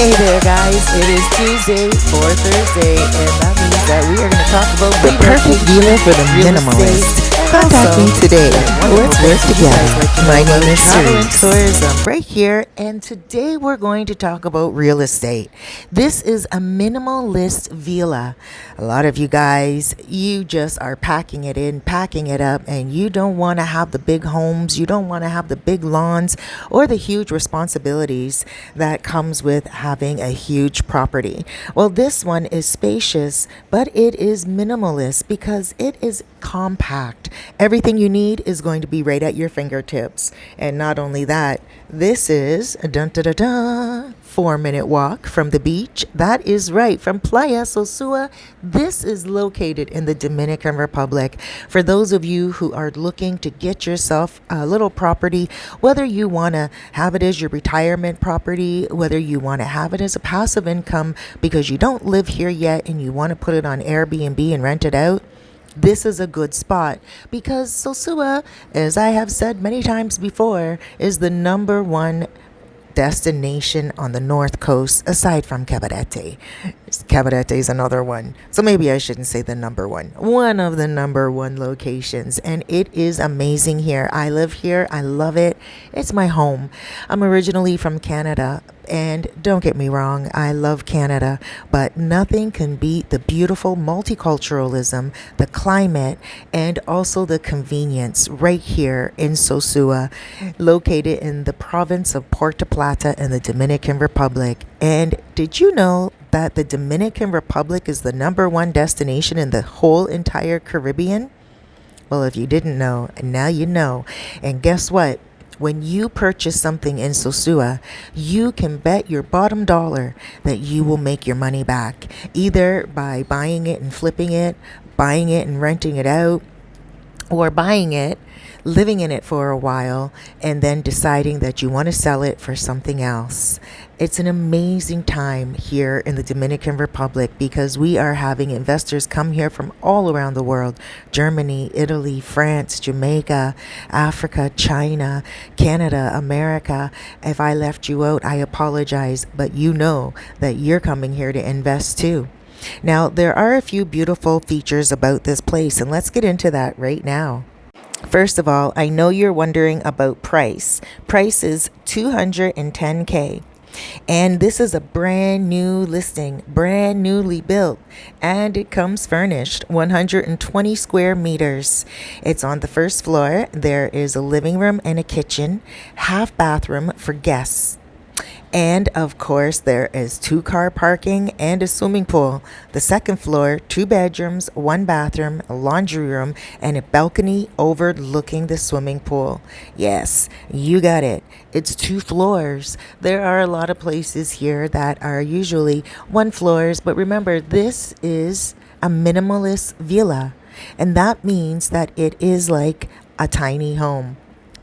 Hey there, guys. It is Tuesday or Thursday, and that means that we are going to talk about The perfect dealer for the real minimalist. estate, and Contact also me today. that Let's wonderful work things you guys together. like to know My name about is travel and Cerise. tourism right here, and today we're going to talk about real estate. This is a minimalist villa. A lot of you guys, you just are packing it in, packing it up, and you don't want to have the big homes, you don't want to have the big lawns or the huge responsibilities that comes with having a huge property. Well, this one is spacious, but it is minimalist because it is compact. Everything you need is going to be right at your fingertips. And not only that, this is a 4-minute walk from the beach. That is right, from Playa Sosua. This is located in the Dominican Republic. For those of you who are looking to get yourself a little property, whether you want to have it as your retirement property, whether you want to have it as a passive income because you don't live here yet and you want to put it on Airbnb and rent it out, this is a good spot because Sosua, as I have said many times before, is the number one destination on the north coast aside from Cabarete. Cabarete is another one, so maybe I shouldn't say the number one of the number one locations, and it is amazing here. I live here, I love it. It's my home. I'm originally from Canada, and don't get me wrong, I love Canada, but nothing can beat the beautiful multiculturalism, the climate, and also the convenience right here in Sosua, located in the province of Puerto Plata in the Dominican Republic. And did you know that the Dominican Republic is the number one destination in the whole entire Caribbean? Well, if you didn't know, now you know. And guess what? When you purchase something in Sosua, you can bet your bottom dollar that you will make your money back, either by buying it and flipping it, buying it and renting it out, or buying it, living in it for a while, and then deciding that you want to sell it for something else. It's an amazing time here in the Dominican Republic because we are having investors come here from all around the world: Germany, Italy, France, Jamaica, Africa, China, Canada, America. If I left you out, I apologize, but you know that you're coming here to invest too. Now, there are a few beautiful features about this place, and let's get into that right now. First of all, I know you're wondering about price. Price is $210K. And this is a brand new listing, brand newly built, and it comes furnished, 120 square meters. It's on the first floor. There is a living room and a kitchen, half bathroom for guests. And of course, there is 2-car parking and a swimming pool. The second floor, 2 bedrooms, 1 bathroom, a laundry room, and a balcony overlooking the swimming pool. Yes, you got it. It's 2 floors. There are a lot of places here that are usually 1 floors, but remember, this is a minimalist villa, and that means that it is like a tiny home.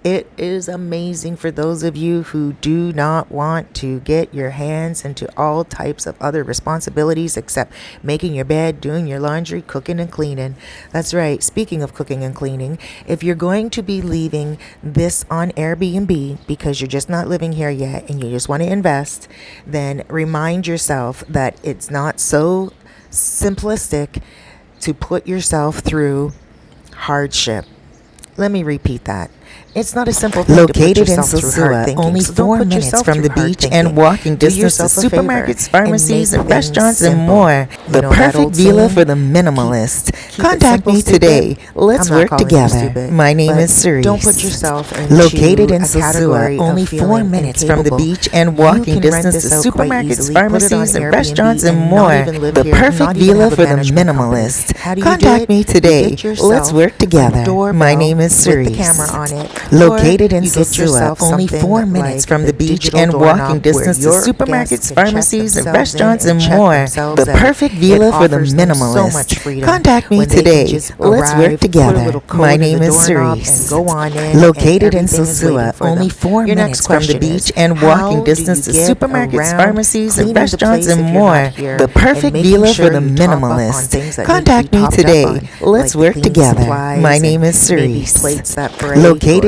It is amazing for those of you who do not want to get your hands into all types of other responsibilities except making your bed, doing your laundry, cooking and cleaning. That's right. Speaking of cooking and cleaning, if you're going to be leaving this on Airbnb because you're just not living here yet and you just want to invest, then remind yourself that it's not so simplistic to put yourself through hardship. Let me repeat that. It's not a simple thing Located to in put yourself through hard Sosua, thinking. only So don't 4 put minutes yourself from the through hard beach thinking. and walking Do distance to yourself a favor supermarkets, and pharmacies, make and things restaurants, and simple. more. The know that perfect old dealer saying? for the minimalist. Keep it Contact simple, me stupid. today. Let's I'm not work calling you together. stupid, My name but is Cerise. don't put yourself into Located in a category Sosua, of only 4 feeling minutes from the incapable. beach and You walking can rent distance to this out quite supermarkets, easily, put it on pharmacies, and Airbnb restaurants, and and more. not even live The here, perfect not even dealer have a for the management company. minimalist. How do you Contact do it? me You today. get yourself Let's work a together. doorbell My name is with the Cerise. camera on it. Located Or in you get Sosua, yourself only something 4 minutes like from the the beach digital and doorknob walking where distance to your guests supermarkets, can check pharmacies, and themselves in restaurants, and check more. themselves The out. perfect It dealer for the offers them so minimalist. much freedom Contact me when they can today. just Let's arrive, work put a together. little code My in name the is doorknob Cerise. and go on in, Located and in everything is waiting Sosua, for only them. 4 Your minutes next from the question beach is, and how walking do distance you to get supermarkets, around pharmacies, and cleaning the restaurants, place and if you're more. not here, The and perfect making dealer sure for the you top up on minimalist. things that need to be Contact me topped up today. on, Let's like work cleaning together. supplies My name and is maybe Cerise. plates that break Located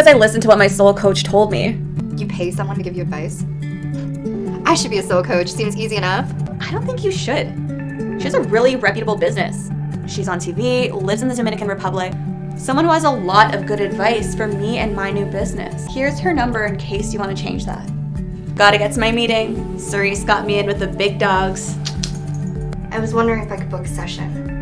because I listened to what my soul coach told me. You pay someone to give you advice? I should be a soul coach. Seems easy enough. I don't think you should. She has a really reputable business. She's on TV, lives in the Dominican Republic. Someone who has a lot of good advice for me and my new business. Here's her number in case you want to change that. Gotta get to my meeting. Cerise got me in with the big dogs. I was wondering if I could book a session.